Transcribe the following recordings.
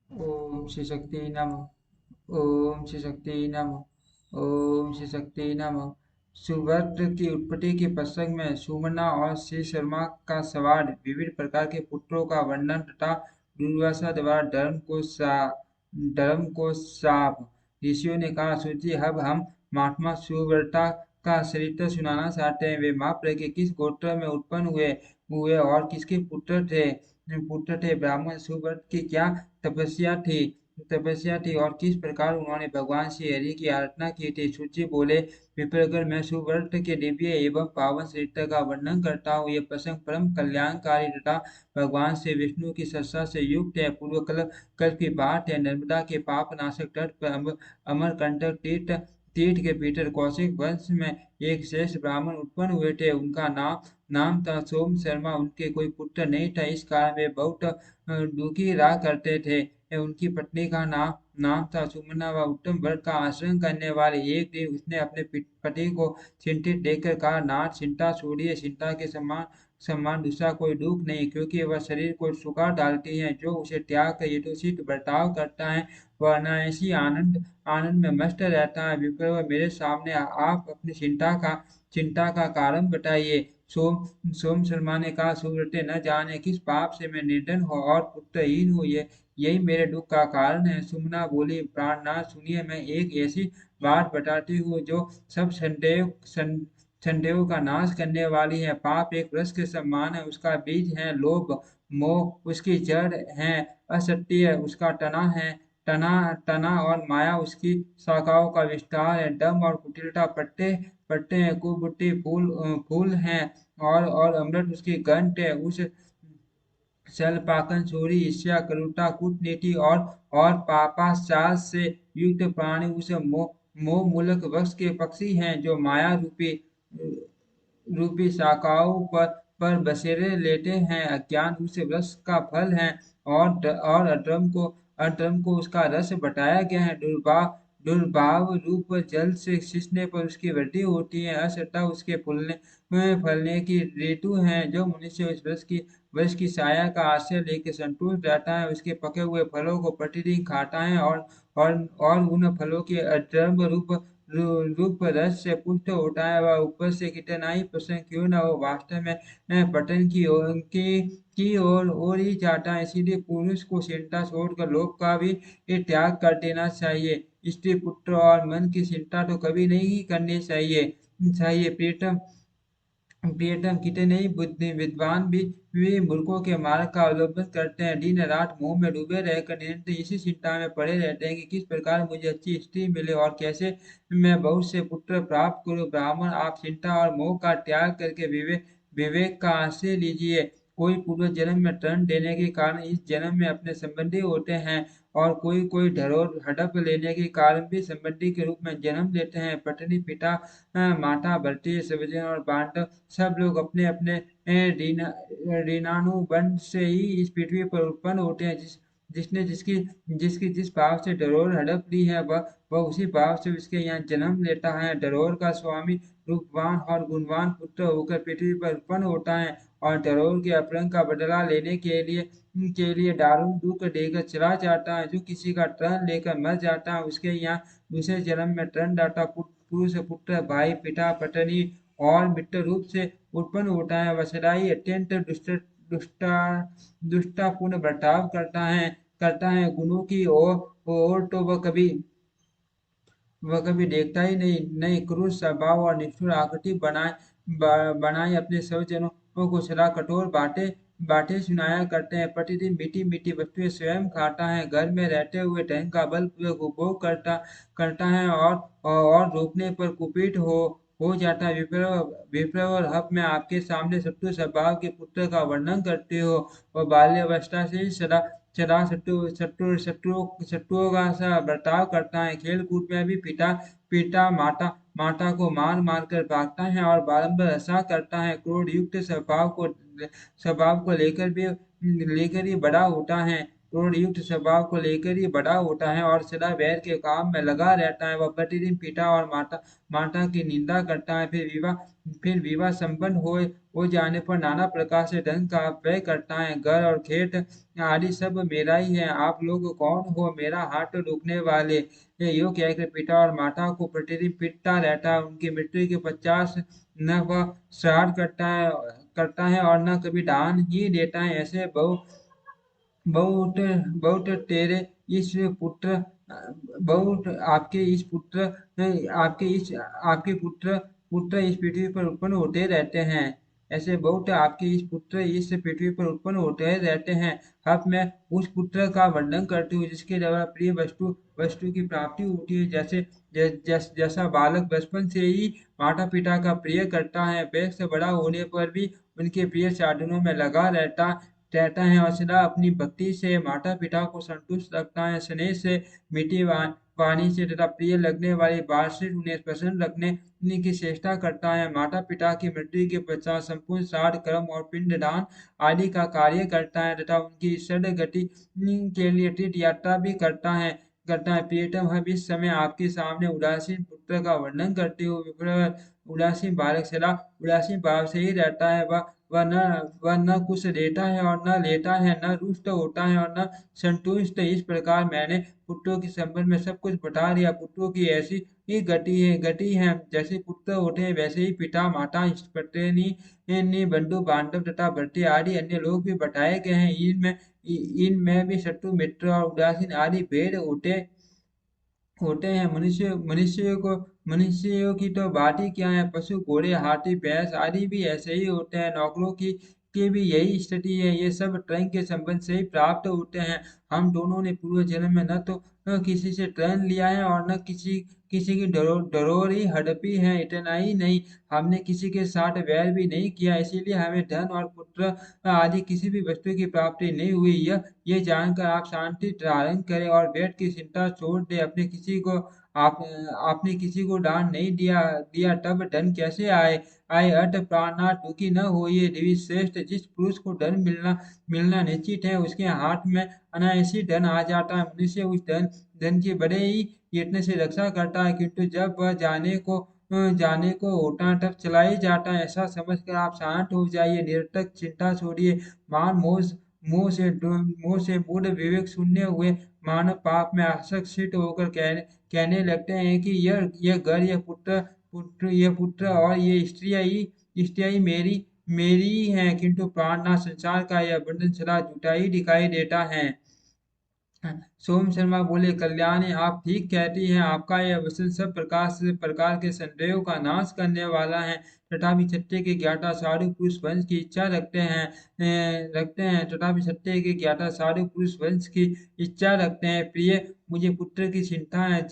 ओम श्री शक्ति नमः। ओम श्री शक्ति नमः। ओम श्री शक्ति नमः। सुभद्र की उत्पत्ति के पश्चात में सुमना और श्री शर्मा का सवार विविध प्रकार के पुत्रों का वर्णन तथा दुर्वासा द्वारा धर्म को साफ। ऋषियों ने कहा, सूची अब हम महात्मा सुव्रता का चरित्र सुनाना चाहते हैं। वे महाप्रज्ञ के किस गोत्र में उत्पन्न हुए हुए और किसके पुत्र थे। ब्राह्मण सुव्रत की क्या तपस्या थी तपस्या थी और किस प्रकार उन्होंने भगवान श्री हरि की आराधना की थी। सूची बोले, विप्रगर मैं सुव्रत के दिव्य एवं पावन चरित्र का वर्णन करता हूँ। ये प्रसंग परम कल्याणकारी तथा भगवान श्री विष्णु की सत्ता से युक्त है। पूर्व कल्प की बात है। नर्मदा के पाप नाशक तट पर अमरकंटक तीर्थ तीर्थ के भीतर कौशिक वंश में एक श्रेष्ठ ब्राह्मण उत्पन्न हुए थे। उनका नाम था सोम शर्मा। उनके कोई पुत्र नहीं था, इस कारण वे बहुत दुखी रहा करते थे। उनकी पत्नी का नाम था सुमना। वह उत्तम वर्ग का आचरण करने वाली। एक दिन उसने अपने पति को चिंतित देखकर कहा, नाथ, चिंता छोड़िए। चिंता के समान समान दूसरा कोई दुख नहीं, क्योंकि वह शरीर को सुखा डालती है। जो उसे त्याग कर यथोचित बर्ताव करता है वह अनायासी आनंद आनंद में मस्त रहता है। विप्र, मेरे सामने आप अपनी चिंता का कारण बताइए। सोम शर्मा ने कहा, सुव्रते, न जाने किस पाप से मैं निर्धन हो और पुत्रहीन हूँ। ये यही मेरे दुख का कारण है। सुमना बोली, प्राणनाथ, सुनिए, मैं एक ऐसी बात बताती हूँ जो सब संदेहों का नाश करने वाली है। पाप एक वृक्ष के समान है। उसका बीज है लोभ, मोह उसकी जड़ है। असत्य उसका तना तना और माया उसकी शाखाओं का विस्तार है। दम और कुटिलता पत्ते पत्ते हैं। कुबुद्धि फूल हैं और अमृत उसकी गंध है। उस छल, पाखंड, चोरी, ईर्ष्या, क्रूरता, कूटनीति और पापाचार से युक्त प्राणी उस मोह मूलक वृक्ष के पक्षी हैं, जो माया रूपी शाखाओं पर बसेरे लेते हैं। अज्ञान उस वृक्ष का फल है और अधर्म को उसका रस बताया गया है। दुर्भाव रूप जल से सींचने पर उसकी वृद्धि होती है। असतः उसके फलने की ऋतु है। जो मनुष्य उस वृक्ष की छाया का आश्रय लेकर संतुष्ट रहता है, उसके पके हुए फलों को प्रतिदिन खाता है और उन फलों के अधर्म रूप रस से पुष्ट होता है। वह ऊपर से कितना ही प्रसन्न क्यों न हो, वास्तव में पतन की ओर ही जाता है। इसीलिए पुरुष को चिंता छोड़कर लोक का भी ये त्याग कर देना चाहिए। स्त्री, पुत्र और मन की चिंता तो कभी नहीं करनी चाहिए। प्रियतम, कितने ही बुद्धि विद्वान भी मूर्खों के मार्ग का अवलंबन करते हैं। दिन रात मोह में डूबे रहकर निरंतर इसी चिंता में पड़े रहते हैं कि किस प्रकार मुझे अच्छी स्त्री मिले और कैसे मैं बहुत से पुत्र प्राप्त करूं। ब्राह्मण, आप चिंता और मोह का त्याग करके विवेक का आश्रय लीजिए। कोई पूर्व जन्म में तन देने के कारण इस जन्म में अपने संबंधी होते हैं और कोई कोई धरोहर हड़प लेने के कारण भी संबंधी के रूप में जन्म लेते हैं। पत्नी, पिता, माता, भतीजे, स्वजन और बांधव सब लोग अपने अपने ऋणानुबंध से ही इस पृथ्वी पर उत्पन्न होते हैं। जिसने जिसकी जिसकी जिस भाव से धरोहर हड़प ली है वह उसी भाव से उसके यहाँ जन्म लेता है। धरोहर का स्वामी रूपवान और गुणवान पुत्र होकर पृथ्वी पर उत्पन्न होता है और धरोहर के अपहरण का बदला लेने के लिए दारुण दुख देकर चला जाता है। जो किसी का तन लेकर मर जाता है, उसके यहाँ दूसरे जन्म में तनदाता पुरुष, पुत्र, भाई, पिता, पत्नी और मित्र रूप से उत्पन्न होता है। वह सदा ही अत्यंत दुष्टा दुष्टापूर्ण बर्ताव करता है। गुणों की ओर तो वह कभी देखता ही नहीं। क्रूर स्वभाव और निष्ठुर आकृति बनाए अपने स्वजनों को सदा कठोर बातें बातें सुनाया करते हैं। प्रतिदिन मीठी मीठी वस्तुएं स्वयं खाता है। घर में रहते हुए धन का बलपूर्वक उपभोग करता है और रोकने पर कुपित हो जाता है। विप्र और हब मैं आपके सामने शत्रु स्वभाव के पुत्र का वर्णन करते हो। वह बाल्यावस्था से ही सदा सदा शत्रुओं का सा बर्ताव करता है। खेल कूद में भी पिता पिता माता माता को मार मार कर भागता है और बारंबार ऐसा करता है। क्रोध युक्त स्वभाव को लेकर ही बड़ा होता है। क्रोधयुक्त स्वभाव को लेकर ही बड़ा होता है और सदा वैर के काम में लगा रहता है। वह प्रतिदिन पिता और माता माता की निंदा करता है। फिर विवाह संपन्न हो जाने पर नाना प्रकार से धन का अपव्यय करता है। घर और खेत आदि सब मेरा ही है, आप लोग कौन हो मेरा हाथ रोकने वाले। ये यूं कहकर पिता और माता को प्रतिदिन पीटता रहता है। उनकी मृत्यु के 50 न वह श्राद्ध करता है और न कभी दान ही देता है। ऐसे बहुत बहुत तेरे इस पुत्र बहुत आपके इस पुत्र आपके इस आपके पुत्र पुत्र इस पृथ्वी पर उत्पन्न होते रहते हैं। ऐसे बहुत आपके इस पुत्र इस पृथ्वी पर उत्पन्न होते रहते हैं। अब मैं उस पुत्र का वर्णन करती हूँ जिसके द्वारा प्रिय वस्तु वस्तु की प्राप्ति होती है। जैसा बालक बचपन से ही माता पिता का प्रिय करता है, वैसे से बड़ा होने पर भी उनके प्रिय साधनों में लगा रहता है और सदा अपनी भक्ति से माता पिता को संतुष्ट रखता है। स्नेह से मीठी वाणी से तथा प्रिय लगने वाली बात से उन्हें प्रसन्न रखने की चेष्टा करता है। माता पिता की मृत्यु के पश्चात संपूर्ण श्राद्ध कर्म और पिंडदान आदि का कार्य करता है तथा उनकी सदगति के लिए तीर्थ यात्रा भी करता है। प्रियतम, हम इस समय आपके सामने उदासीन पुत्र का वर्णन करते हुए विप्रलंब उदासीन बालक सदा उदासीन भाव से ही रहता है। वह न कुछ देता है और न लेता है, न रुष्ट होता है और न संतुष्ट। इस प्रकार मैंने पुत्रों के संबंध में सब कुछ बता दिया। पुत्रों की ऐसी ही गति है, जैसे पुत्र होते हैं वैसे ही पिता माता पत्नी बंधु बांधव तथा भृत्य आदि अन्य लोग भी बताए गए हैं। इनमें भी शत्रु मित्र और उदासीन आदि भेद होते हैं। मनुष्यों की तो बात ही क्या है, पशु घोड़े हाथी भैंस आदि भी ऐसे ही होते हैं। नौकरों की भी यही स्थिति है। ये सब ट्रेन के संबंध से ही प्राप्त होते हैं। हम दोनों ने पूर्व जन्म में न किसी से ट्रेन लिया है और न किसी किसी की डरोर ही हड़पी है। इतना ही नहीं, हमने किसी के साथ वैर भी नहीं किया, इसीलिए हमें धन और पुत्र आदि किसी भी वस्तु की प्राप्ति नहीं हुई। ये जानकर आप शांति धारण करें और बैठ की चिंता छोड़ दे। आप आपने किसी को दान नहीं दिया तब धन कैसे आए अत प्राणनाथ दुखी न होइए। देवी श्रेष्ठ, जिस पुरुष को धन मिलना निश्चित है उसके हाथ में अनायासी धन आ जाता है। मनुष्य उस धन की बड़े ही यत्न से रक्षा करता है, किंतु जब वह जाने को होता है तब चला ही जाता है। ऐसा समझकर आप शांत हो जाइए, निरर्थक चिंता छोड़िए। मान मोह से मूढ़ विवेक शून्य हुए मानव पाप में आसक्त होकर कहने लगते हैं कि यह घर यह पुत्र और ये स्त्रियां ही मेरी ही हैं, किंतु प्राणनाथ संसार का यह बंधन सदा झूठा ही दिखाई देता है। सोम शर्मा बोले, कल्याणी आप ठीक कहती हैं, आपका यह वचन सब प्रकार के संदेहों का नाश करने वाला है। तथापि सत्य के ज्ञाता साधु पुरुष वंश की इच्छा रखते हैं। प्रिय, मुझे पुत्र की चिंता है।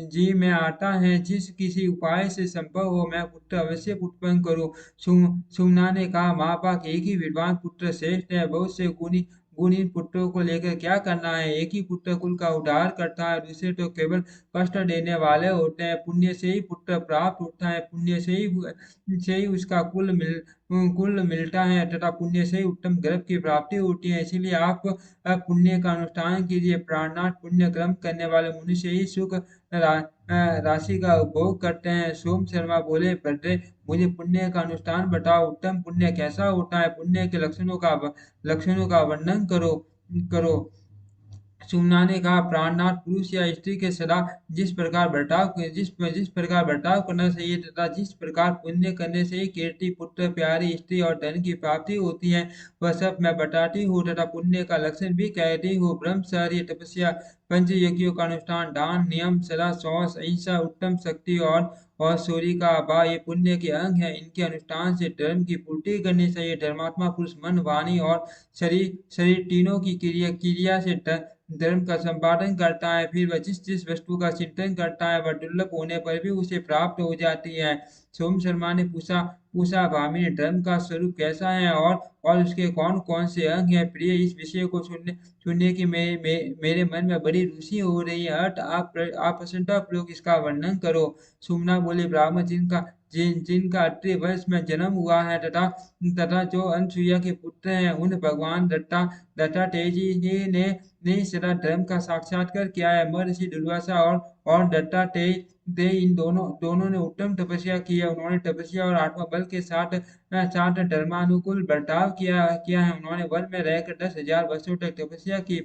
जी में आता है, जिस किसी उपाय से संभव हो मैं पुत्र अवश्य उत्पन्न करूं। सुमना ने कहा, माँ बाप एक ही विद्वान पुत्र श्रेष्ठ है, बहुत से गुणहीन पुत्रों को लेकर क्या करना है। एक ही पुत्र कुल का उद्धार करता है, दूसरे तो केवल कष्ट देने वाले होते हैं। पुण्य से ही पुत्र प्राप्त होता है, पुण्य से ही उसका कुल मिलता है तथा पुण्य से ही उत्तम गर्भ की प्राप्ति होती है। इसीलिए आप पुण्य का अनुष्ठान कीजिए। प्राणनाथ पुण्य कर्म करने वाले मनुष्य ही सुख राशि का उपभोग करते हैं। सोम शर्मा बोले, भद्रे, मुझे पुण्य का अनुष्ठान बताओ। उत्तम पुण्य कैसा होता है, पुण्य के लक्षणों का वर्णन करो। सुमना ने कहा, प्राणनाथ, पुरुष या स्त्री के सदा जिस प्रकार बर्ताव करना चाहिए तथा जिस प्रकार पुण्य करने से ही कीर्ति, पुत्र, प्यारी स्त्री और धन की प्राप्ति होती है, वह सब मैं बताती हूँ तथा पुण्य का लक्षण भी कहती हूँ। ब्रह्मचर्य, तपस्या, पंचयज्ञों का अनुष्ठान, दान, नियम, सदा, शौच, अहिंसा, उत्तम शक्ति और सूर्य का अभाव ये पुण्य के अंग हैं। इनके अनुष्ठान से धर्म की पूर्ति करनी चाहिए। धर्मात्मा पुरुष मन, वाणी और शरीर तीनों की क्रिया से धर्म का संपादन करता है। फिर वह जिस वस्तु का चिंतन करता है वह दुर्लभ होने पर भी उसे प्राप्त हो जाती है। सोम शर्मा ने पूछा, भामिनी, धर्म का स्वरूप कैसा है और उसके कौन कौन से अंग हैं। प्रिय, इस विषय को सुनने की मेरे मन में बड़ी रुचि हो रही है। अर्थ आप प्रसन्नता पूर्वक इसका वर्णन करो। सुमना बोले, ब्राह्मण जिनका 38 वर्ष में जन्म हुआ है तथा जो अनसुईया के पुत्र हैं, उन भगवान दत्तात्रेय ने सदा धर्म का साक्षात्कार किया है। महर्षि दुर्वासा और दत्तात्रेय इन दोनों ने उत्तम तपस्या की है। उन्होंने तपस्या और आत्मबल के साथ साथ धर्मानुकूल बर्ताव किया है। उन्होंने वन में रहकर 10,000 वर्षों तक तपस्या की।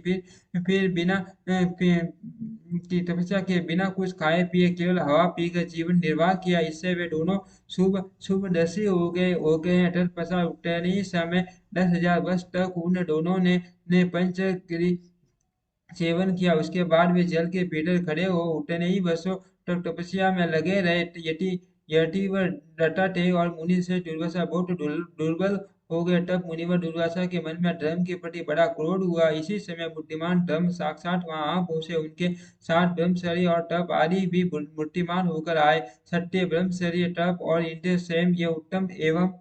फिर बिना की तपस्या के बिना कुछ खाए पिए केवल हवा पीकर जीवन निर्वाह किया। इससे वे दोनों शुभदर्शी हो गए हैं। तत्पश्चात उत्तरीय समय 10,000 वर्ष तक उन दोनों ने पंचगिरी सेवन किया। उसके बाद वे जल के भीतर खड़े हो उतने ही वर्षों तक तपस्या में लगे रहे। यदि यदि वह दत्तात्रेय और मुनि से दुर्वासा बहुत दुर्बल हो गए। तब मुनिवर दुर्वासा के मन में धर्म के प्रति बड़ा क्रोध हुआ। इसी समय बुद्धिमान धर्म साक्षात वहां आ पहुंचे। उनके साथ ब्रह्मचर्य और तप आदि भी मूर्तिमान होकर आए। सत्य, ब्रह्मचर्य, तप और इंद्रिय संयम ये उत्तम एवं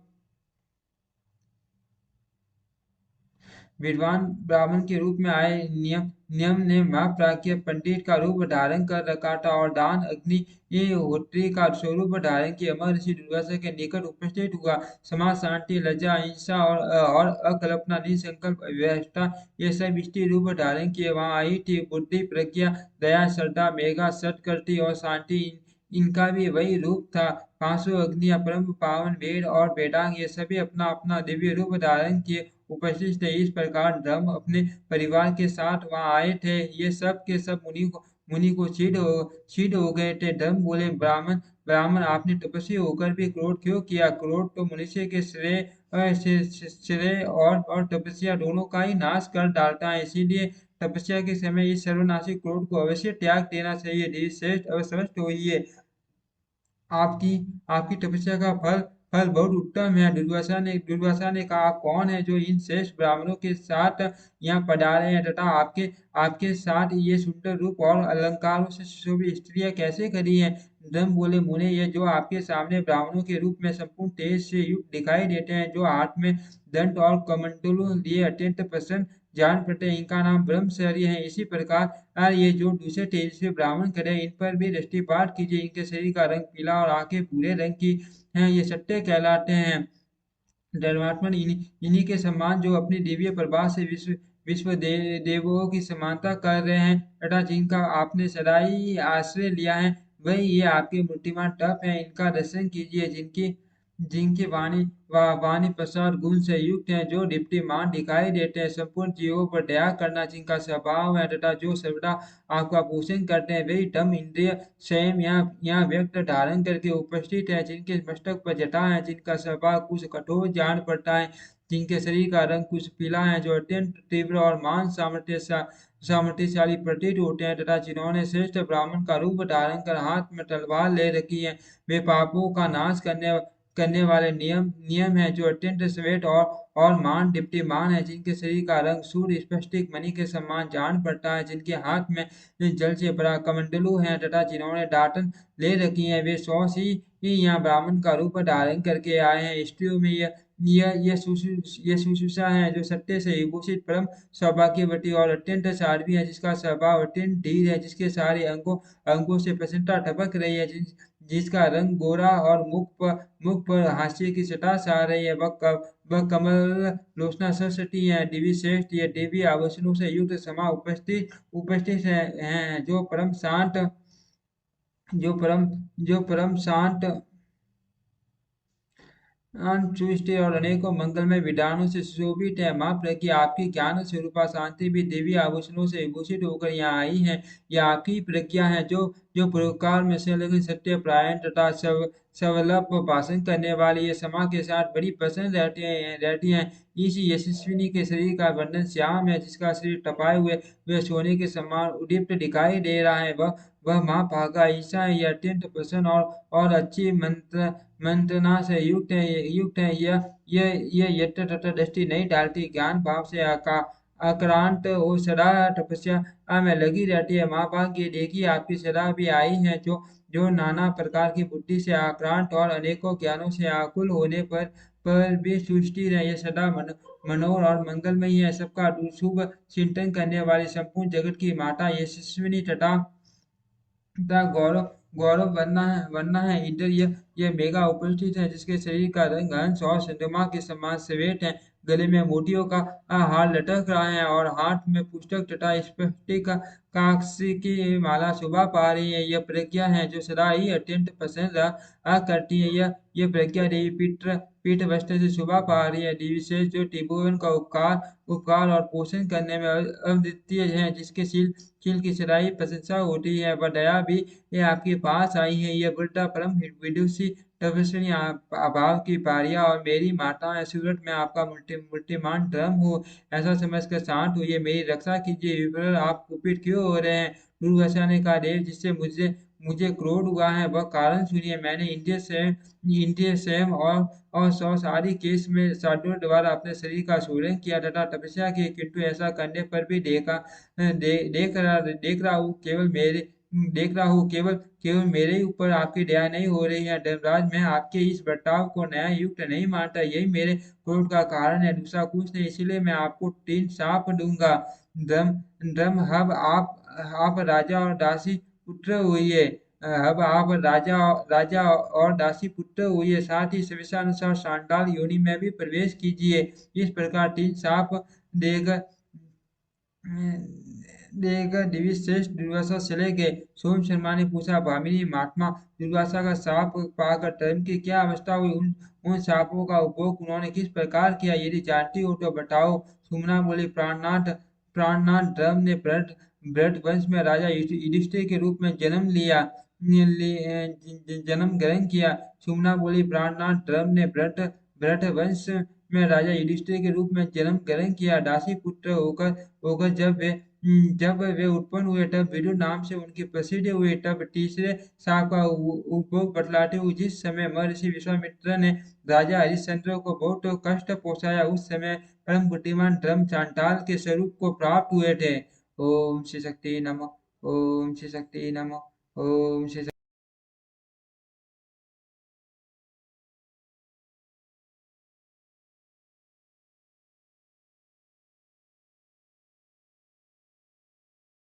विद्वान ब्राह्मण के रूप में आए। नियम नियम ने महाप्राज्य पंडित का रूप धारण कर रखा था और दान अग्नि ये होत्री का स्वरूप धारण किया। महर्षि दुर्वासा के निकट उपस्थित हुआ। समाज, शांति, लज्जा, अहिंसा और अकल्पना, निसंकल्प व्यवस्था ये सब स्त्री रूप धारण किए वहां आई थी। बुद्धि, प्रज्ञा, दया, श्रद्धा, मेघा, सत्कृति और शांति इनका भी वही रूप था। पांचों अग्नियां, परम पावन वेद और वेदांग ये सभी अपना अपना दिव्य रूप धारण किए उपस्थित थे। इस प्रकार धर्म अपने परिवार के साथ वहां आए थे। ये सब के सब मुनि को चीड़ हो गए थे। धर्म बोले, ब्राह्मण ब्राह्मण आपने तपस्वी होकर भी क्रोध क्यों किया? क्रोध तो मनुष्य के श्रेय और तपस्या दोनों का ही नाश कर डालता है। इसीलिए तपस्या के समय इस सर्वनाशी क्रोध को अवश्य त्याग देना चाहिए। धीरश्रेष्ठ अवश्य होइए। आपकी आपकी तपस्या का फल फल बहुत उत्तम है। दुर्वासा ने कहा, आप कौन है जो इन श्रेष्ठ ब्राह्मणों के साथ यहाँ पधारे हैं तथा आपके आपके साथ ये सुंदर रूप और अलंकारों से सुशोभित स्त्रियां कैसे खड़ी हैं? धर्म बोले, मुने ये जो आपके सामने ब्राह्मणों के रूप में संपूर्ण तेज से युक्त दिखाई देते हैं, जो हाथ में दंड और कमंडलू लिए अत्यंत प्रसन्न जान पड़ते हैं, इनका नाम ब्रह्मचर्य है। इसी प्रकार ये जो दूसरे तेजस्वी ब्राह्मण खड़े हैं, इन पर भी दृष्टिपात कीजिए। इनके शरीर का रंग पीला और आंखें भूरे रंग की हैं। ये सत्य कहलाते हैं। धर्मात्मन इन्हीं के समान जो अपनी दिव्य प्रभा से देवों की समानता कर रहे हैं तथा जिनका आपने सदा ही आश्रय लिया है, वही ये आपके मूर्तिमान तप है। इनका दर्शन कीजिए। जिनकी जिनकी वाणी प्रसाद गुण से युक्त है, जो दीप्तिमान दिखाई देते हैं, संपूर्ण जीवों पर दया करना जिनका स्वभाव है तथा जो सर्वदा आपका पोषण करते हैं, वही धम्म इंद्रिय स्वयं यहाँ व्यक्त धारण करके उपस्थित है। जिनके मस्तक पर जटा है, जिनका स्वभाव कुछ कठोर जान पड़ता है, जिनके शरीर का रंग कुछ पीला है, जो अत्यंत तीव्र और मान सामर्थ्यशाली प्रतीत होते हैं तथा जिन्होंने श्रेष्ठ ब्राह्मण का रूप धारण कर हाथ में तलवार ले रखी है, वे पापों का नाश करने वाले नियम है, जो अत्यंत श्वेत और मान दीप्तिमान है, जिनके शरीर का रंग सूर्य स्पष्टिक मणि के समान जान पड़ता है, जिनके हाथ में जल से भरा कमंडलू है तथा जिन्होंने दातन ले रखी है, वे 100 ही यहाँ ब्राह्मण का रूप धारण करके आए हैं। स्त्रियों में ये सुश्रूषा है जो सत्य से विभूषित परम सौभाग्यवती और अत्यंत साध्वी है, जिसका स्वभाव अत्यंत धीर है, जिसके सारे अंगों से प्रसन्नता टपक रही है, जिसका रंग गोरा और मुख पर हास्य की छटा छा रही है। वह कमल लोचना सरस्वती है। देवी श्रेष्ठ ये देवी आभूषणों से युक्त समा उपस्थित है, जो परम शांत सुष्टि और अनेकों मंगलमय विधानों से सुशोभित है। माँ प्रज्ञा आपकी ज्ञान स्वरूपा शांति भी देवी आभूषणों से विभूषित होकर यहाँ आई है। यह आपकी प्रज्ञा है जो परोपकार में संलग्न, सत्य परायण तथा सर्वलभ भाषण करने वाली ये समा के साथ बड़ी प्रसन्न रहती हैं। इस यशस्विनी के शरीर का वर्णन श्याम है, जिसका शरीर तपाए हुए वह सोने के समान उदीप्त दिखाई दे रहा है। वह माँ भागा ईसा है। यह अत्यंत प्रसन्न और अच्छी मंत्रणा से युक्त है। यह यत्र तत्र दृष्टि नहीं डालती, ज्ञान भाव से आक्रांत हो सदा तपस्या में लगी रहती है। माँ भाग्य देखिए, आपकी सदा भी आई है, जो नाना प्रकार की बुद्धि से आक्रांत और अनेकों ज्ञानों से आकुल होने पर भी सुस्थिर है। यह सदा मनोहर और मंगलमयी है। सबका शुभ चिंतन करने वाली संपूर्ण जगत की माता यशस्विनी तथा गौरव गौरव बनना है। इधर यह मेघा उपस्थित है, जिसके शरीर का रंग हंस और चंद्रमा के समान श्वेत है। गले में मोतियों का हार लटक रहा है और हाथ में पुस्तक तथा स्फटिक कांस्य की माला शोभा पा रही है। यह प्रज्ञा है जो सदा ही अत्यंत प्रसन्न रहा करती है। यह प्रज्ञा देवी पीठ वस्त्र से शोभा पा रही है। देवी से जो त्रिभुवन का उपकार और पोषण करने में अद्वितीय है, जिसके शील शील की सदाई प्रशंसा होती है, वह दया भी ये आपके पास आई है। यह वृद्धा परम विदुषी तपस्विनी अभाव की पारिया और मेरी माता है। सूरत में आपका मूर्तिमान धर्म हो, ऐसा समझकर शांत हुई, मेरी रक्षा कीजिए। विप्र, आप कुपित क्यों हो रहे हैं? दुर्वासा ने कहा, देव, जिससे मुझे मुझे क्रोध हुआ है वह कारण सुनिए। मैंने इंद्रिय स्वयं और सौ सारी केस में साधुओं द्वारा अपने शरीर का शोधन किया तथा तपस्या की, किंतु ऐसा करने पर भी देख रहा हूँ केवल मेरे ही ऊपर आपकी दया नहीं हो रही है। धर्मराज, मैं आपके इस बर्ताव को न्याय युक्त नहीं मानता, यही मेरे क्रोध का कारण है, दूसरा कुछ नहीं। इसलिए मैं आपको 3 शाप दूंगा। धर्म धर्म अब आप राजा और दासी पुत्र हुए। अब आप राजा और दासी पुत्र हुए, साथ ही स्वेच्छानुसार सांडाल योनि में भी प्रवेश कीजिए। इस प्रकार 3 शाप देकर देकर दिव्यश्रेष्ठ दुर्वासा चले गए। सोम शर्मा ने पूछा, भामिनी महात्मा, दुर्वासा का शाप पाकर धर्म की क्या अवस्था हुई? उन शापों का उपभोग उन्होंने किस प्रकार किया? यदि जानती हो तो बताओ। सुमना बोली, प्राणनाथ धर्म ने भरत वंश में राजा युधिष्ठिर के रूप में जन्म ग्रहण किया। सुमना बोली, प्राणनाथ धर्म ने भरत वंश में राजा युधिष्ठिर के रूप में जन्म ग्रहण किया। दासी पुत्र होकर होकर जब वे उत्पन्न हुए तब विदुर नाम से उनकी प्रसिद्धि हुई। तब तीसरे शाप का उपभोग बतलाते हुए, जिस समय महर्षि विश्वामित्र ने राजा हरिश्चंद्र को बहुत कष्ट पहुंचाया, उस समय परम बुद्धिमान धर्म चांडाल के स्वरूप को प्राप्त हुए थे। ओम श्री शक्ति नमः। ओम श्री शक्ति नमः। ओम श्री